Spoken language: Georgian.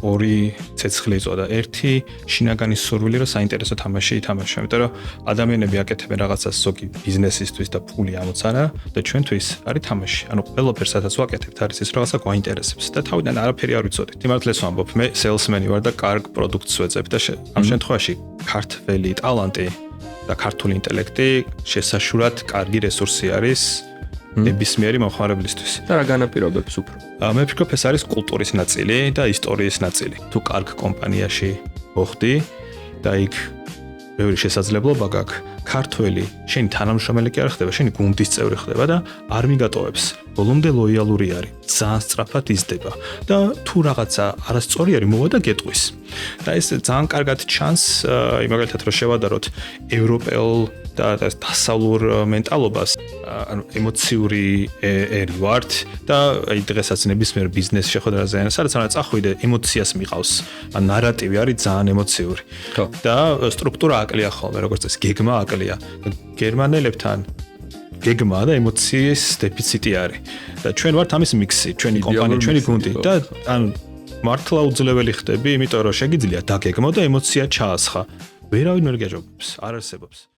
ორი ცეცხლი იწოდა. ერთი შინაგანი სურვილი, რომ საინტერესო თამაში ითამაშო, იმიტომ რომ ადამიანები აკეთებენ რაღაცას ზოგი ბიზნესისთვის და ფული ამოცანა და ჩვენთვის არის თამაში. ანუ ყველაფერს სადაც ვაკეთებთ არის ის რაღაცა გვაინტერესებს და თავიდან არაფერი არ ვიცოდით. იმართლეს ვამბობ, მე სეილსმენი ვარ და კარგ პროდუქტს ვეძებ და ამ შემთხვევაში ქართველი ტალანტი და ქართული ინტელექტი შესაშურად კარგი რესურსი არის ნებისმიერი მომხმარებლისთვის. და რა განაპირობებს უფრო? მე ვფიქრობ, ეს არის კულტურის ნაწილი და ისტორიის ნაწილი. თუ კარგ კომპანიაში მოხდი და იქ ბევრი შესაძლებლობა გაქვს, ქართველი, შენი თანამშრომელი კი არ ხდება, შენი გუნდის წევრი ხდება და არ მიგატოვებს. ბოლომდე ლოიალური არის, ძალიან სწრაფად იზრდება და თუ რაღაცა არასწორი არის, მოვა და გეტყვის. და ეს ძალიან კარგად ჩანს, მაგალითად რომ შევადაროთ ევროპელ და დასავლურ მენტალობას, ანუ ემოციური ერი ვართ და აი დღესაც ნებისმიერ ბიზნეს შეხვედრაზე სადაც არა წახვიდე, ემოციას მიყავს. ან ნარატივი არის ძალიან ემოციური. და სტრუქტურა აკლია ხოლმე, როგორც წესი, გეგმა აკლია. გერმანელებთან გეგმა და ემოციის დეფიციტი არის. და ჩვენ ვართ ამის მიქსი, ჩვენი კომპანია, ჩვენი გუნდი და ან მართლა უძლეველი ხდები, იმიტომ რომ შეგიძლია დაგეგმო და ემოცია ჩაასხა. ვერავინ ვერ გეჯობებს, არ არსებობს.